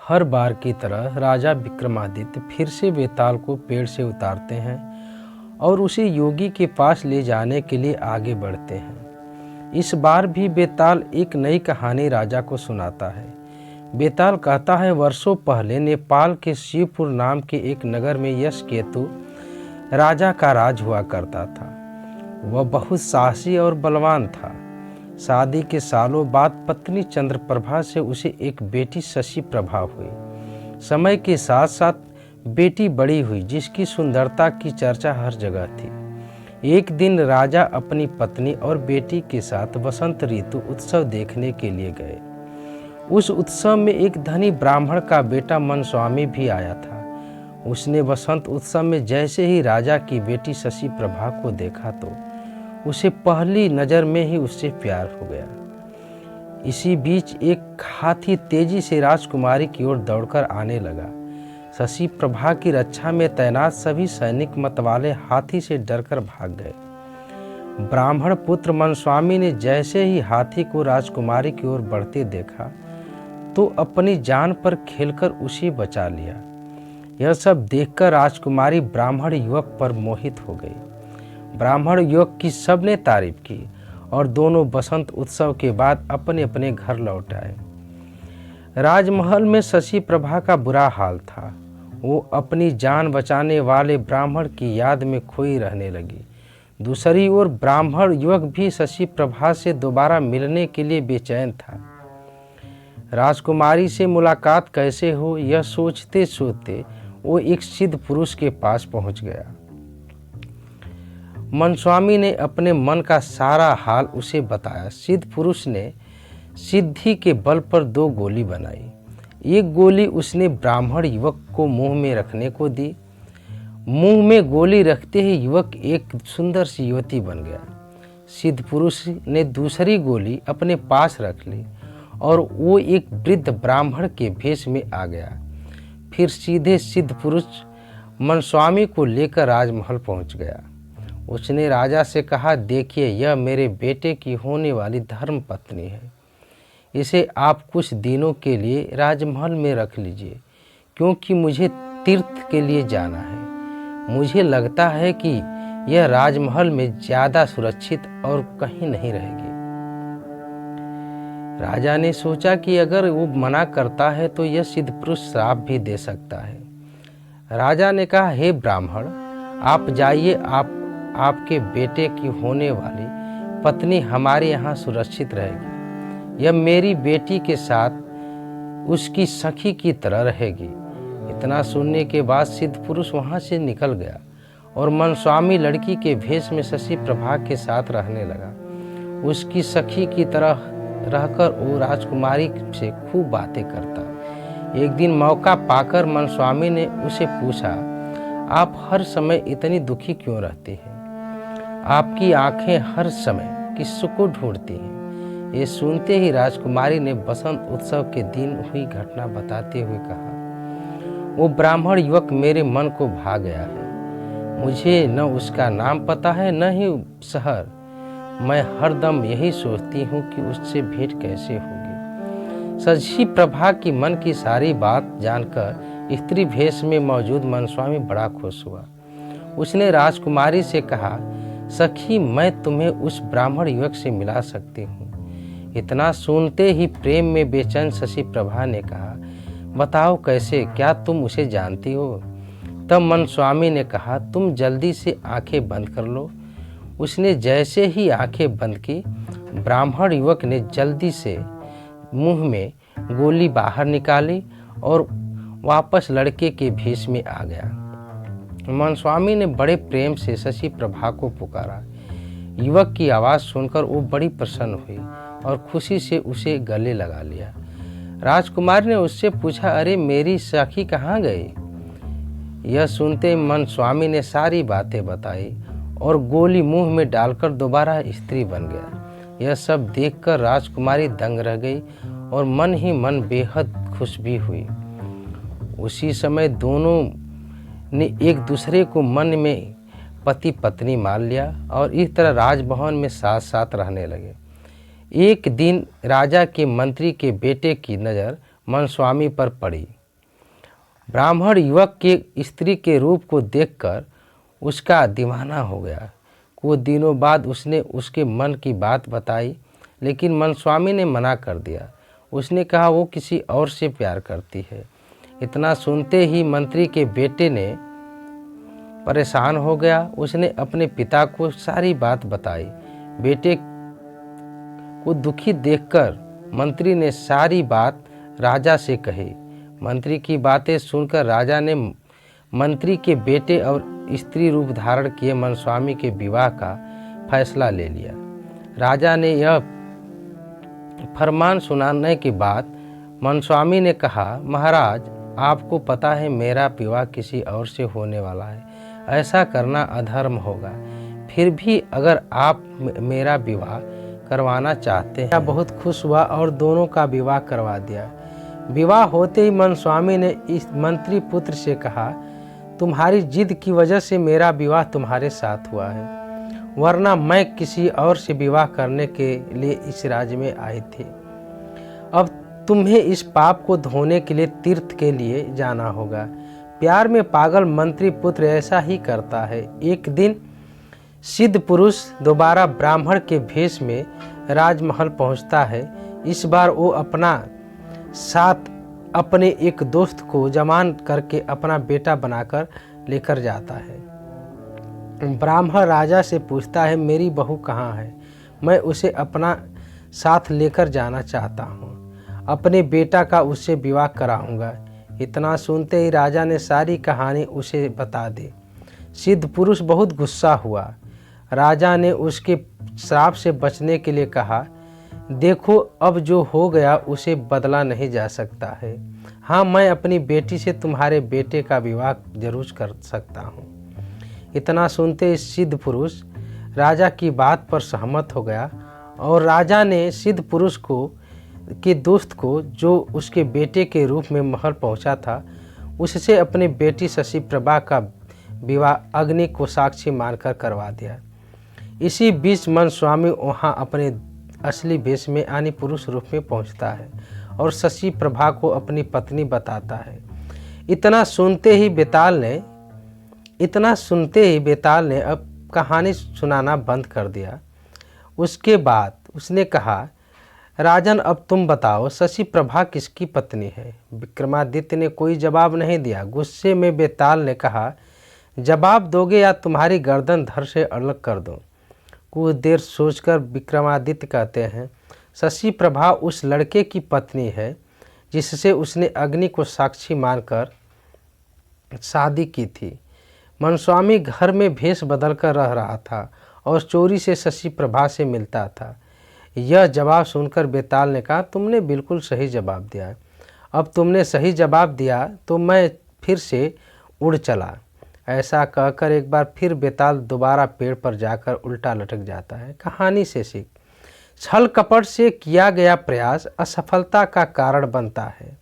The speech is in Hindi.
हर बार की तरह राजा विक्रमादित्य फिर से बेताल को पेड़ से उतारते हैं और उसे योगी के पास ले जाने के लिए आगे बढ़ते हैं। इस बार भी बेताल एक नई कहानी राजा को सुनाता है। बेताल कहता है, वर्षों पहले नेपाल के शिवपुर नाम के एक नगर में यशकेतु राजा का राज हुआ करता था। वह बहुत साहसी और बलवान था। शादी के सालों बाद पत्नी चंद्रप्रभा से उसे एक बेटी शशि प्रभा हुई। समय के साथ साथ बेटी बड़ी हुई, जिसकी सुंदरता की चर्चा हर जगह थी। एक दिन राजा अपनी पत्नी और बेटी के साथ वसंत ऋतु उत्सव देखने के लिए गए। उस उत्सव में एक धनी ब्राह्मण का बेटा मनस्वामी भी आया था। उसने वसंत उत्सव में जैसे ही राजा की बेटी शशि प्रभा को देखा तो उसे पहली नज़र में ही उससे प्यार हो गया। इसी बीच एक हाथी तेजी से राजकुमारी की ओर दौड़कर आने लगा। शशि प्रभा की रक्षा में तैनात सभी सैनिक मतवाले हाथी से डरकर भाग गए। ब्राह्मण पुत्र मनस्वामी ने जैसे ही हाथी को राजकुमारी की ओर बढ़ते देखा तो अपनी जान पर खेलकर उसे बचा लिया। यह सब देखकर राजकुमारी ब्राह्मण युवक पर मोहित हो गई। ब्राह्मण युवक की सबने तारीफ की और दोनों बसंत उत्सव के बाद अपने अपने घर लौट आए। राजमहल में शशि प्रभा का बुरा हाल था। वो अपनी जान बचाने वाले ब्राह्मण की याद में खोई रहने लगी। दूसरी ओर ब्राह्मण युवक भी शशि प्रभा से दोबारा मिलने के लिए बेचैन था। राजकुमारी से मुलाकात कैसे हो, यह सोचते सोचते वो एक सिद्ध पुरुष के पास पहुंच गया। मनस्वामी ने अपने मन का सारा हाल उसे बताया। सिद्ध पुरुष ने सिद्धि के बल पर 2 गोली बनाई। एक गोली उसने ब्राह्मण युवक को मुंह में रखने को दी। मुंह में गोली रखते ही युवक एक सुंदर सी युवती बन गया। सिद्ध पुरुष ने दूसरी गोली अपने पास रख ली और वो एक वृद्ध ब्राह्मण के भेष में आ गया। फिर सीधे सिद्ध पुरुष मनस्वामी को लेकर राजमहल पहुंच गया। उसने राजा से कहा, देखिए, यह मेरे बेटे की होने वाली धर्म पत्नी है। इसे आप कुछ दिनों के लिए राजमहल में रख लीजिए, क्योंकि मुझे तीर्थ के लिए जाना है। मुझे लगता है कि यह राजमहल में ज़्यादा सुरक्षित और कहीं नहीं रहेगी। राजा ने सोचा कि अगर वो मना करता है तो यह सिद्ध पुरुष श्राप भी दे सकता है। राजा ने कहा, हे ब्राह्मण, आप जाइए, आपके बेटे की होने वाली पत्नी हमारे यहाँ सुरक्षित रहेगी। यह मेरी बेटी के साथ उसकी सखी की तरह रहेगी। इतना सुनने के बाद सिद्ध पुरुष वहाँ से निकल गया और मनस्वामी लड़की के भेष में शशि प्रभा के साथ रहने लगा। उसकी सखी की तरह रहकर वो राजकुमारी से खूब बातें करता। एक दिन मौका पाकर मनस्वामी ने उसे पूछा, आप हर समय इतनी दुखी क्यों रहती हैं? आपकी आंखें हर समय किसको ढूंढती हैं? ये सुनते ही राजकुमारी ने बसंत उत्सव के दिन हुई घटना बताते हुए कहा, वो ब्राह्मण युवक मेरे मन को भा गया है। मुझे न उसका नाम पता है, न ही शहर। मैं हरदम यही सोचती हूँ कि उससे भेंट कैसे होगी। शशि प्रभा की मन की सारी बात जानकर स्त्री भेष में मौजूद मनस्वामी बड़ा खुश हुआ। उसने राजकुमारी से कहा, सखी, मैं तुम्हें उस ब्राह्मण युवक से मिला सकती हूँ। इतना सुनते ही प्रेम में बेचैन शशि प्रभा ने कहा, बताओ कैसे, क्या तुम उसे जानती हो? तब मनस्वामी ने कहा, तुम जल्दी से आंखें बंद कर लो। उसने जैसे ही आंखें बंद की, ब्राह्मण युवक ने जल्दी से मुंह में गोली बाहर निकाली और वापस लड़के के भेष में आ गया। मनस्वामी ने बड़े प्रेम से शशि प्रभा को पुकारा। युवक की आवाज़ सुनकर वो बड़ी प्रसन्न हुई और खुशी से उसे गले लगा लिया। राजकुमार ने उससे पूछा, अरे मेरी सखी कहाँ गई? यह सुनते मनस्वामी ने सारी बातें बताई और गोली मुंह में डालकर दोबारा स्त्री बन गया। यह सब देखकर राजकुमारी दंग रह गई और मन ही मन बेहद खुश भी हुई। उसी समय दोनों ने एक दूसरे को मन में पति पत्नी मान लिया और इस तरह राजभवन में साथ साथ रहने लगे। एक दिन राजा के मंत्री के बेटे की नज़र मनस्वामी पर पड़ी। ब्राह्मण युवक के स्त्री के रूप को देखकर उसका दीवाना हो गया। कुछ दिनों बाद उसने उसके मन की बात बताई, लेकिन मनस्वामी ने मना कर दिया। उसने कहा वो किसी और से प्यार करती है। इतना सुनते ही मंत्री के बेटे ने परेशान हो गया। उसने अपने पिता को सारी बात बताई। बेटे को दुखी देखकर मंत्री ने सारी बात राजा से कही। मंत्री की बातें सुनकर राजा ने मंत्री के बेटे और स्त्री रूप धारण किए मनस्वामी के विवाह का फैसला ले लिया। राजा ने यह फरमान सुनाने के बाद मनस्वामी ने कहा, महाराज, आपको पता है मेरा विवाह किसी और से होने वाला है। ऐसा करना अधर्म होगा। फिर भी अगर आप मेरा विवाह करवाना चाहते हैं। बहुत खुश हुआ और दोनों का विवाह करवा दिया। विवाह होते ही मनस्वामी ने इस मंत्री पुत्र से कहा, तुम्हारी जिद की वजह से मेरा विवाह तुम्हारे साथ हुआ है, वरना मैं किसी और से विवाह करने के लिए इस राज्य में आई थी। अब तुम्हें इस पाप को धोने के लिए तीर्थ के लिए जाना होगा। प्यार में पागल मंत्री पुत्र ऐसा ही करता है। एक दिन सिद्ध पुरुष दोबारा ब्राह्मण के भेष में राजमहल पहुंचता है। इस बार वो अपना साथ अपने एक दोस्त को जवान करके अपना बेटा बनाकर लेकर जाता है। ब्राह्मण राजा से पूछता है, मेरी बहू कहाँ है? मैं उसे अपना साथ लेकर जाना चाहता हूँ। अपने बेटा का उससे विवाह कराऊंगा। इतना सुनते ही राजा ने सारी कहानी उसे बता दी। सिद्ध पुरुष बहुत गुस्सा हुआ। राजा ने उसके श्राप से बचने के लिए कहा, देखो अब जो हो गया उसे बदला नहीं जा सकता है। हाँ, मैं अपनी बेटी से तुम्हारे बेटे का विवाह जरूर कर सकता हूँ। इतना सुनते ही सिद्ध पुरुष राजा की बात पर सहमत हो गया और राजा ने सिद्ध पुरुष के दोस्त को, जो उसके बेटे के रूप में महल पहुंचा था, उससे अपनी बेटी शशि प्रभा का विवाह अग्नि को साक्षी मानकर करवा दिया। इसी बीच मनस्वामी वहां अपने असली वेश में यानी पुरुष रूप में पहुंचता है और शशि प्रभा को अपनी पत्नी बताता है। इतना सुनते ही बेताल ने अब कहानी सुनाना बंद कर दिया। उसके बाद उसने कहा, राजन, अब तुम बताओ शशि प्रभा किसकी पत्नी है? विक्रमादित्य ने कोई जवाब नहीं दिया। गुस्से में बेताल ने कहा, जवाब दोगे या तुम्हारी गर्दन धड़ से अलग कर दूं? कुछ देर सोचकर विक्रमादित्य कहते हैं, शशि प्रभा उस लड़के की पत्नी है जिससे उसने अग्नि को साक्षी मानकर शादी की थी। मनस्वामी घर में भेष बदलकर रह रहा था और चोरी से शशि प्रभा से मिलता था। यह जवाब सुनकर बेताल ने कहा, तुमने बिल्कुल सही जवाब दिया। अब तुमने सही जवाब दिया तो मैं फिर से उड़ चला। ऐसा कहकर एक बार फिर बेताल दोबारा पेड़ पर जाकर उल्टा लटक जाता है। कहानी से सीख, छल कपट से किया गया प्रयास असफलता का कारण बनता है।